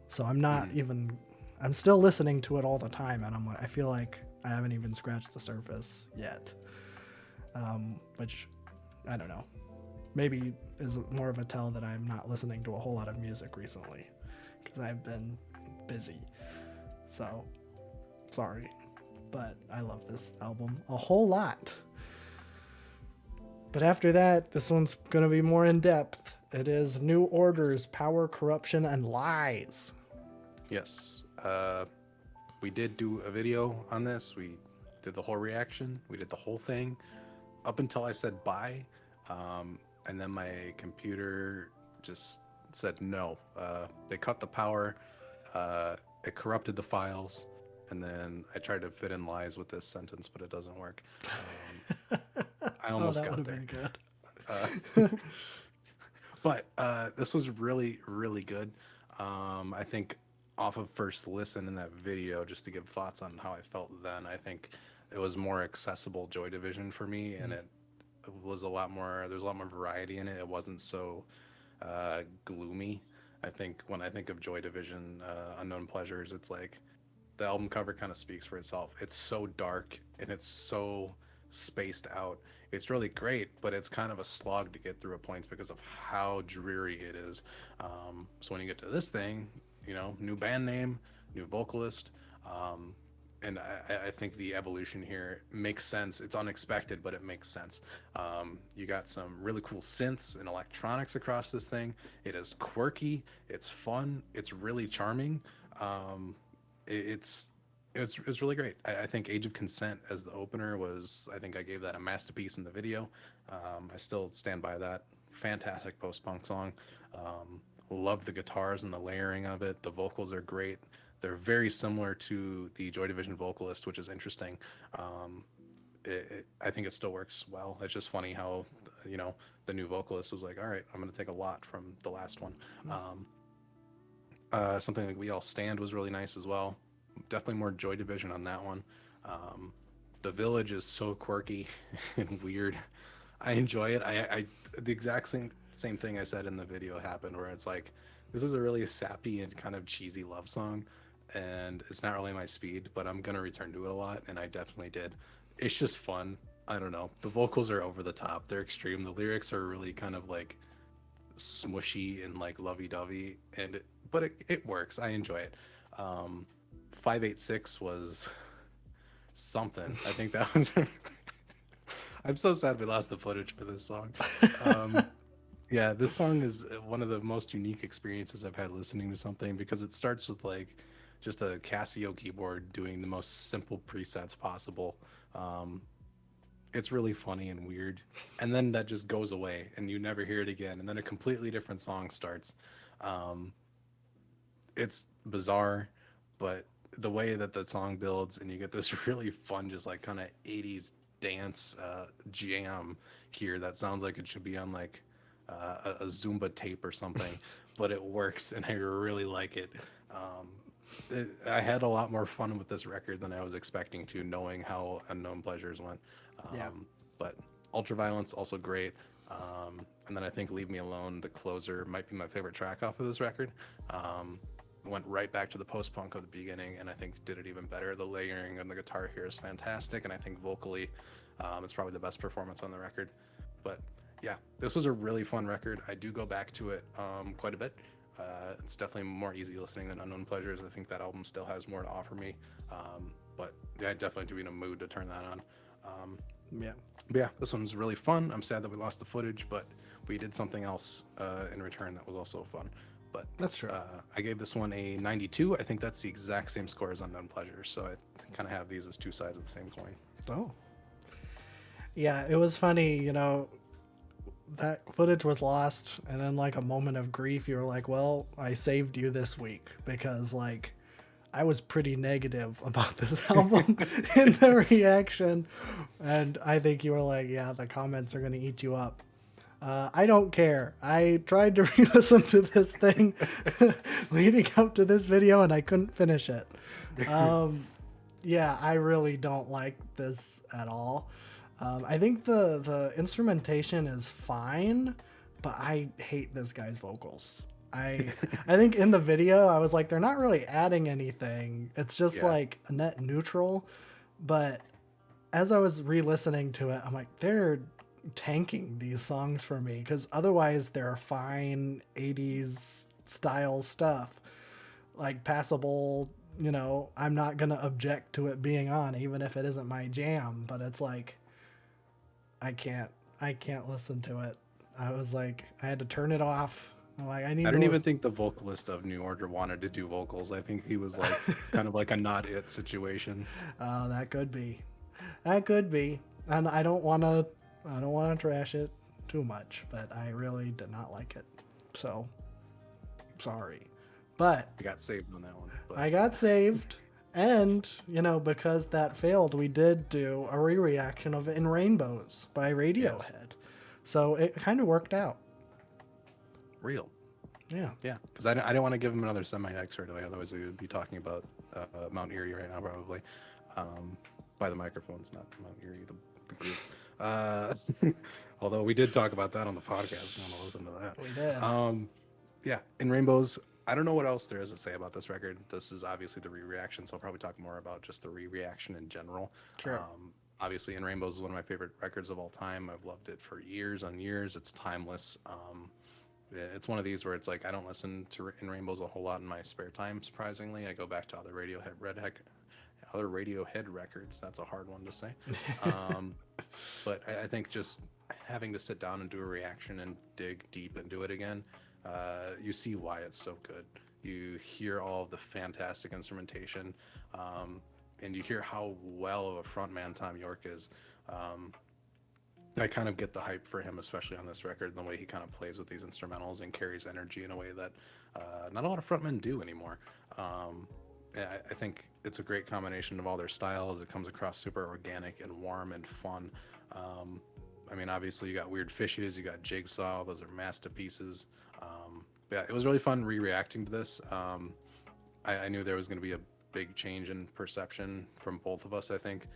So I'm not even, I'm still listening to it all the time, and I feel like I haven't even scratched the surface yet. Which, I don't know, maybe is more of a tell that I'm not listening to a whole lot of music recently, because I've been busy. So, sorry, but I love this album a whole lot. But after that, this one's going to be more in depth. It is New Order's Power, Corruption, and Lies. Yes. We did do a video on this. We did the whole reaction. We did the whole thing up until I said bye. And then my computer just said no. They cut the power. It corrupted the files. And then I tried to fit in lies with this sentence, but it doesn't work. I almost got there. Good. But this was really, really good. I think off of first listen in that video, just to give thoughts on how I felt then, I think it was more accessible Joy Division for me, and it was a lot more, there's a lot more variety in it. It wasn't so gloomy. I think when I think of Joy Division, Unknown Pleasures, it's like the album cover kind of speaks for itself. It's so dark and it's so spaced out. It's really great, but it's kind of a slog to get through at points because of how dreary it is. So when you get to this thing, new band name, new vocalist, and I think the evolution here makes sense. It's unexpected, but it makes sense. You got some really cool synths and electronics across this thing. It is quirky, it's fun, it's really charming. It's really great. I think Age of Consent as the opener was, I think I gave that a masterpiece in the video. I still stand by that. Fantastic post-punk song. Love the guitars and the layering of it. The vocals are great. They're very similar to the Joy Division vocalist, which is interesting. I think it still works well. It's just funny how, the new vocalist was like, all right, I'm going to take a lot from the last one. Something like We All Stand was really nice as well. Definitely more Joy Division on that one. The Village is so quirky and weird. I enjoy it. I the exact same thing I said in the video happened, where it's like, this is a really sappy and kind of cheesy love song, and it's not really my speed, but I'm gonna return to it a lot, and I definitely did. It's just fun. I don't know. The vocals are over the top. They're extreme. The lyrics are really kind of like smushy and like lovey-dovey, but it works. I enjoy it. 586 was something. I think that was. I'm so sad we lost the footage for this song. Um, yeah, this song is one of the most unique experiences I've had listening to something, because it starts with like just a Casio keyboard doing the most simple presets possible. Um, it's really funny and weird, and then that just goes away and you never hear it again, and then a completely different song starts. Um, it's bizarre, but the way that the song builds and you get this really fun, just like kind of 80s dance jam here that sounds like it should be on like a Zumba tape or something, but it works and I really like it. I had a lot more fun with this record than I was expecting to, knowing how Unknown Pleasures went. Yeah. But Ultraviolence also great. And then I think Leave Me Alone, the closer, might be my favorite track off of this record. Went right back to the post-punk of the beginning, and I think did it even better. The layering on the guitar here is fantastic, and I think vocally, it's probably the best performance on the record. But yeah, this was a really fun record. I do go back to it quite a bit. It's definitely more easy listening than Unknown Pleasures. I think that album still has more to offer me. But yeah, I definitely do be in a mood to turn that on. Yeah. But yeah, this one's really fun. I'm sad that we lost the footage, but we did something else in return that was also fun. But That's true. I gave this one a 92. I think that's the exact same score as Unknown Pleasures. So I kind of have these as two sides of the same coin. Oh. Yeah, it was funny, that footage was lost, and then like a moment of grief, you were like, well, I saved you this week, because like I was pretty negative about this album in the reaction, and I think you were like, yeah, the comments are going to eat you up. I don't care. I tried to re-listen to this thing leading up to this video, and I couldn't finish it. Yeah, I really don't like this at all. I think the instrumentation is fine, but I hate this guy's vocals. I think in the video I was like, they're not really adding anything. It's just like a net neutral. But as I was re-listening to it, I'm like, they're tanking these songs for me, because otherwise they're fine 80s style stuff, like passable. I'm not gonna object to it being on, even if it isn't my jam. But it's like, I can't listen to it. I was like, I had to turn it off. I'm like, I don't even think the vocalist of New Order wanted to do vocals. I think he was like kind of like a not it situation. Oh, that could be. That could be. And I don't want to trash it too much, but I really did not like it. So, sorry. But I got saved on that one. But. I got saved. And, because that failed, we did do a re-reaction of In Rainbows by Radiohead. Yes. So it kind of worked out. Real. Yeah. Yeah. Because I didn't want to give him another semi-X right away. Otherwise, we would be talking about Mount Erie right now, probably. By the microphones, not Mount Erie, the group. Although we did talk about that on the podcast. If you want to listen to that. We did. Yeah. In Rainbows, I don't know what else there is to say about this record. This is obviously the re-reaction, so I'll probably talk more about just the re-reaction in general. Sure. Obviously, In Rainbows is one of my favorite records of all time. I've loved it for years on years. It's timeless. It's one of these where it's like I don't listen to In Rainbows a whole lot in my spare time, surprisingly. I go back to other Radiohead records. That's a hard one to say. But I think just having to sit down and do a reaction and dig deep into it again, you see why it's so good. You hear all of the fantastic instrumentation, and you hear how well of a frontman Tom York is. I kind of get the hype for him, especially on this record, and the way he kind of plays with these instrumentals and carries energy in a way that not a lot of frontmen do anymore. I think it's a great combination of all their styles. It comes across super organic and warm and fun. I mean, obviously you got Weird Fishes, you got Jigsaw. Those are masterpieces. Yeah, it was really fun re-reacting to this. I knew there was going to be a big change in perception from both of us, I think,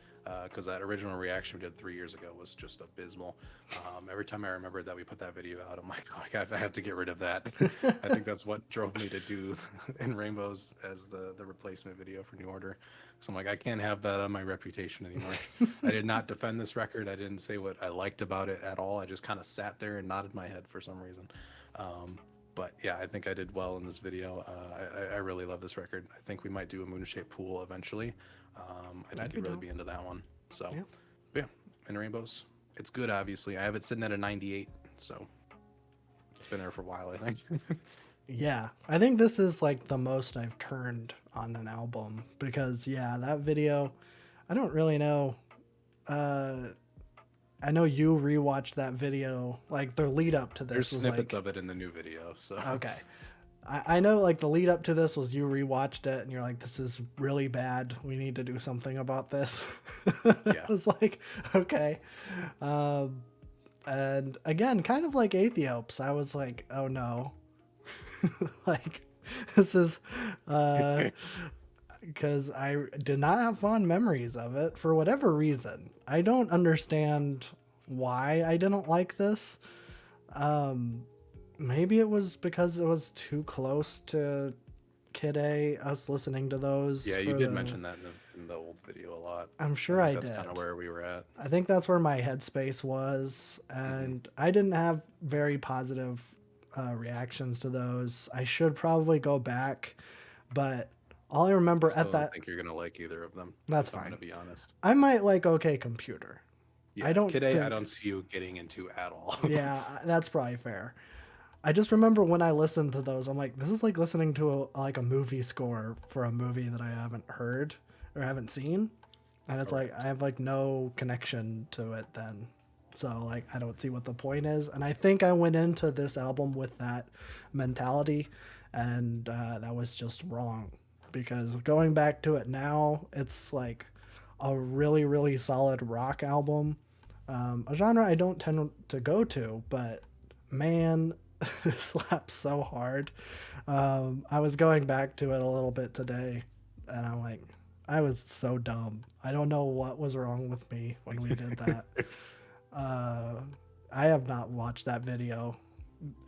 because that original reaction we did 3 years ago was just abysmal. Every time I remembered that we put that video out, I'm like, oh, I have to get rid of that. I think that's what drove me to do In Rainbows as the replacement video for New Order. So I'm like, I can't have that on my reputation anymore. I did not defend this record. I didn't say what I liked about it at all. I just kind of sat there and nodded my head for some reason. But yeah, I think I did well in this video. I really love this record. I think we might do a Moon-Shaped Pool eventually. I think you'd really be into that one. So yeah, In Rainbows. It's good, obviously. I have it sitting at a 98, so it's been there for a while, I think. Yeah, I think this is like the most I've turned on an album because that video, I don't really know. I know you rewatched that video, like the lead up to this. There's was snippets like, of it in the new video, so okay. I know like the lead up to this was you rewatched it and you're like, this is really bad. We need to do something about this. Yeah. I was like, okay. And again, kind of like Aethiopes, I was like, oh no. Like, this is, because I did not have fond memories of it for whatever reason. I don't understand why I didn't like this. Maybe it was because it was too close to Kid A, us listening to those. Yeah, you did mention that in the old video a lot. I'm sure I did. That's kind of where we were at. I think that's where my headspace was, and I didn't have very positive reactions to those. I should probably go back, but all I remember I at that. don't think you're gonna like either of them. That's fine. fine. To be honest, I might like OK Computer. Yeah, I don't. Kid A, I don't see you getting into at all. Yeah, that's probably fair. I just remember when I listened to those, I'm like, this is like listening to a movie score for a movie that I haven't heard or haven't seen, and it's like I have like no connection to it then. So like I don't see what the point is, and I think I went into this album with that mentality, and that was just wrong, because going back to it now, it's like a really, really solid rock album, a genre I don't tend to go to, but man, this slaps so hard. I was going back to it a little bit today, and I'm like, I was so dumb. I don't know what was wrong with me when we did that. I have not watched that video,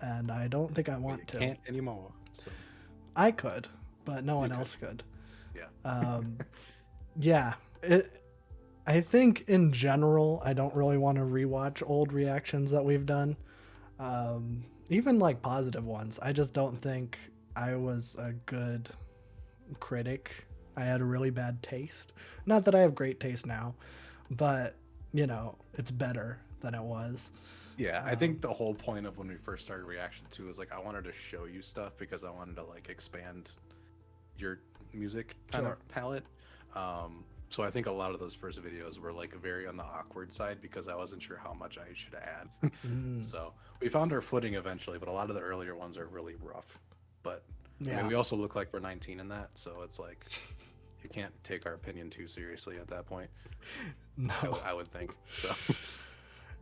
and I don't think I want to. Can't anymore. So I could, but no one else could. Yeah. Yeah. I think in general, I don't really want to rewatch old reactions that we've done. Even like positive ones. I just don't think I was a good critic. I had a really bad taste. Not that I have great taste now, but it's better than it was. Yeah, I think the whole point of when we first started Reaction 2 is like I wanted to show you stuff because I wanted to like expand your music kind of palette. So I think a lot of those first videos were like very on the awkward side because I wasn't sure how much I should add. So we found our footing eventually, but a lot of the earlier ones are really rough. But I mean, we also look like we're 19 in that, so it's like you can't take our opinion too seriously at that point. No, I would think so.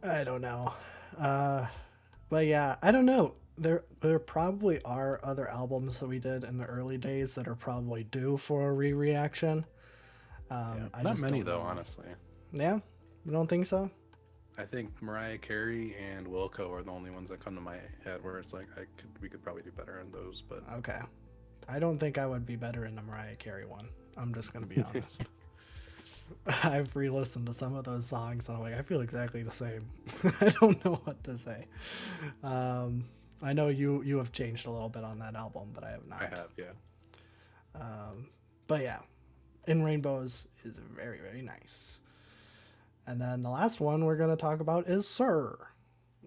I don't know. But yeah, I don't know. There probably are other albums that we did in the early days that are probably due for a re-reaction. Not many though, honestly. Yeah, you don't think so? I think Mariah Carey and Wilco are the only ones that come to my head where it's like we could probably do better on those. But okay, I don't think I would be better in the Mariah Carey one. I'm just gonna be honest. I've re-listened to some of those songs and I'm like, I feel exactly the same. I don't know what to say. I know you have changed a little bit on that album, but I have not. I have, yeah. But yeah, In Rainbows is very, very nice. And then the last one we're going to talk about is Sir.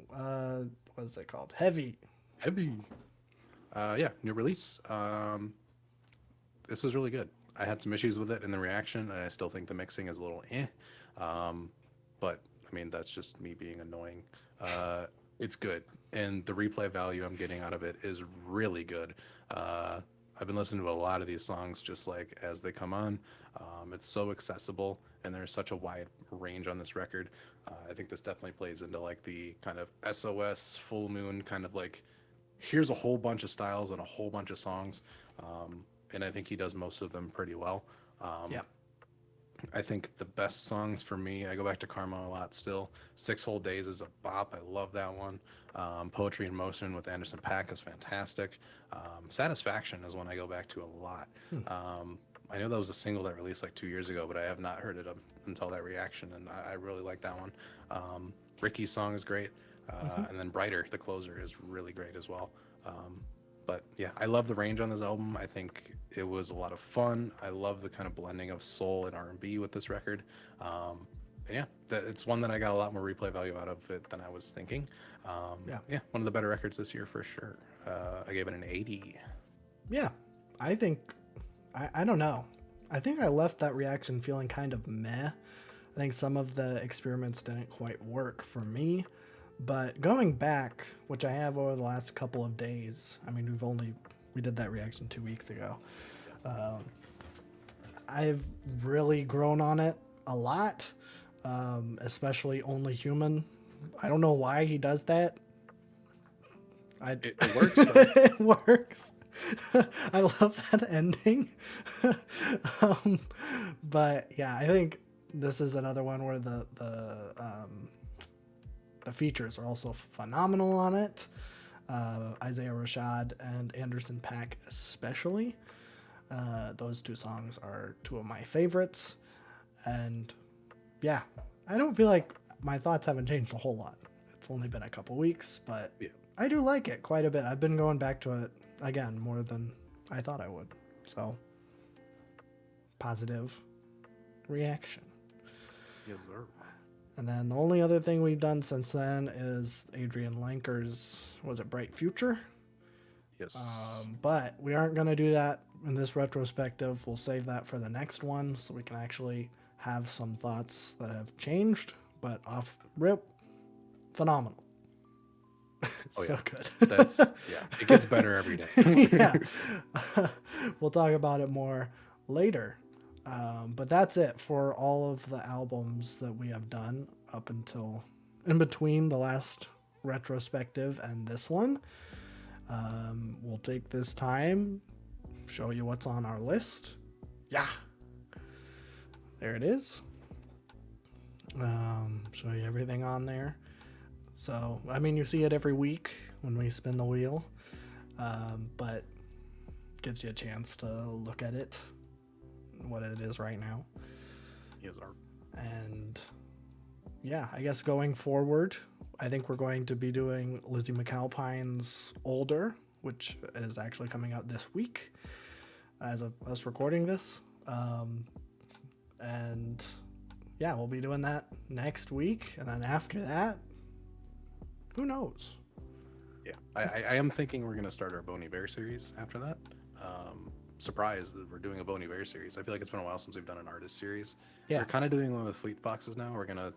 What is it called? Heavy. Yeah, new release. This was really good. I had some issues with it in the reaction, and I still think the mixing is a little but I mean, that's just me being annoying. It's good, and the replay value I'm getting out of it is really good. I've been listening to a lot of these songs just like as they come on. It's so accessible, and there's such a wide range on this record. I think this definitely plays into like the kind of SOS full moon kind of like, here's a whole bunch of styles and a whole bunch of songs, and I think he does most of them pretty well. Yeah. I think the best songs for me, I go back to Karma a lot still. 6 Whole Days is a bop. I love that one. Poetry in Motion with Anderson .Paak is fantastic. Satisfaction is one I go back to a lot. I know that was a single that released like 2 years ago, but I have not heard it up until that reaction, and I really like that one. Ricky's song is great. And then Brighter, the closer, is really great as well. But yeah, I love the range on this album. I think it was a lot of fun. I love the kind of blending of soul and R&B with this record. And yeah, it's one that I got a lot more replay value out of it than I was thinking. Yeah, one of the better records this year for sure. I gave it an 80. Yeah, I think, I don't know. I think I left that reaction feeling kind of meh. I think some of the experiments didn't quite work for me. But going back, which I have over the last couple of days, I mean, we did that reaction 2 weeks ago. I've really grown on it a lot, especially Only Human. I don't know why he does that. It works. Though. It works. I love that ending. But yeah, I think this is another one where the features are also phenomenal on it. Isaiah Rashad and Anderson .Paak especially. Those two songs are two of my favorites. And yeah, I don't feel like my thoughts haven't changed a whole lot. It's only been a couple weeks, but yeah. I do like it quite a bit. I've been going back to it again more than I thought I would. So, positive reaction. Yes, sir. And then the only other thing we've done since then is Adrian Lanker's, was it Bright Future? Yes. But we aren't going to do that in this retrospective. We'll save that for the next one so we can actually have some thoughts that have changed. But off rip, phenomenal. So good. It gets better every day. Yeah. We'll talk about it more later. But that's it for all of the albums that we have done up until in between the last retrospective and this one. We'll take this time, show you what's on our list. Yeah. There it is. Show you everything on there. So, I mean, you see it every week when we spin the wheel, but gives you a chance to look at it, what it is right now. Yes, sir. And yeah, I guess going forward, I think we're going to be doing Lizzie McAlpine's Older, which is actually coming out this week as of us recording this. And yeah, we'll be doing that next week. And then after that, who knows? Yeah, I am thinking we're going to start our Bon Iver series after that. Surprised that we're doing a Bon Iver series. I feel like it's been a while since we've done an artist series. Yeah. We're kind of doing one with Fleet Foxes now. We're going to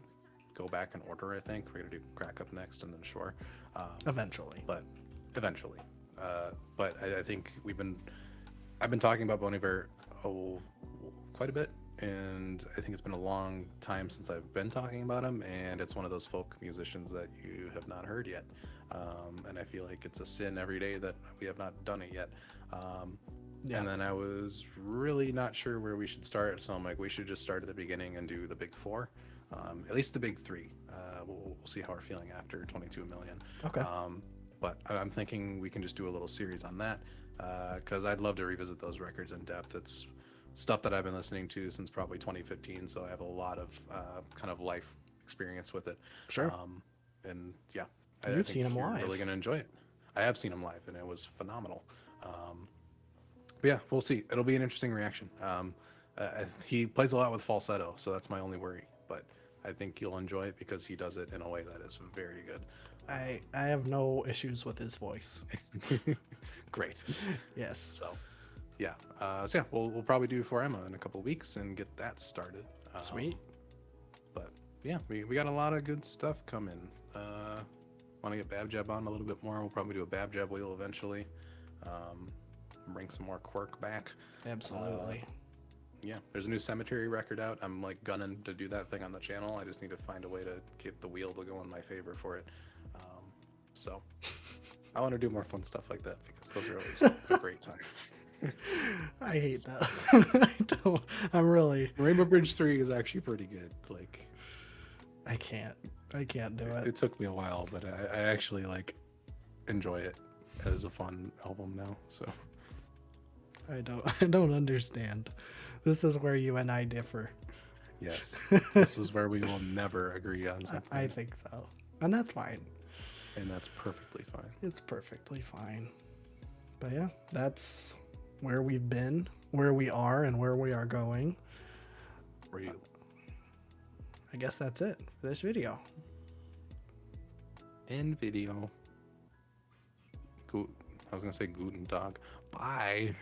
go back in order, I think. We're going to do Crack Up next and then Shore. Eventually. But I think I've been talking about Bon Iver quite a bit. And I think it's been a long time since I've been talking about him, and it's one of those folk musicians that you have not heard yet. And I feel like it's a sin every day that we have not done it yet. Yeah. And then I was really not sure where we should start, so I'm like, we should just start at the beginning and do the big four, at least the big three. We'll see how we're feeling after 22 million. Okay. But I'm thinking we can just do a little series on that, because I'd love to revisit those records in depth. It's stuff that I've been listening to since probably 2015, so I have a lot of kind of life experience with it. Sure. And yeah, you've seen him live. You're really gonna enjoy it. I have seen him live, and it was phenomenal. But yeah, we'll see. It'll be an interesting reaction. He plays a lot with falsetto, so that's my only worry. But I think you'll enjoy it because he does it in a way that is very good. I have no issues with his voice. Great. Yes. So yeah, we'll probably do For Emma in a couple weeks and get that started. Sweet. But yeah, we got a lot of good stuff coming. Want to get Bab Jab on a little bit more. We'll probably do a Bab Jab wheel eventually. bring some more quirk back. Absolutely. Yeah, there's a new Cemetery record out. I'm like gunning to do that thing on the channel. I just need to find a way to get the wheel to go in my favor for it. So I want to do more fun stuff like that because those are always a great time. I hate that. I don't. I'm really. Rainbow Bridge 3 is actually pretty good. Like, I can't do it. it took me a while, but I actually like enjoy it as a fun album now. So I don't understand. This is where you and I differ. yes, this is where we will never agree on something. I think so, and that's fine. And that's perfectly fine. It's perfectly fine. But yeah, that's where we've been, where we are, and where we are going. Real. I guess that's it for this video. End video. I was gonna say Guten Tag. Bye.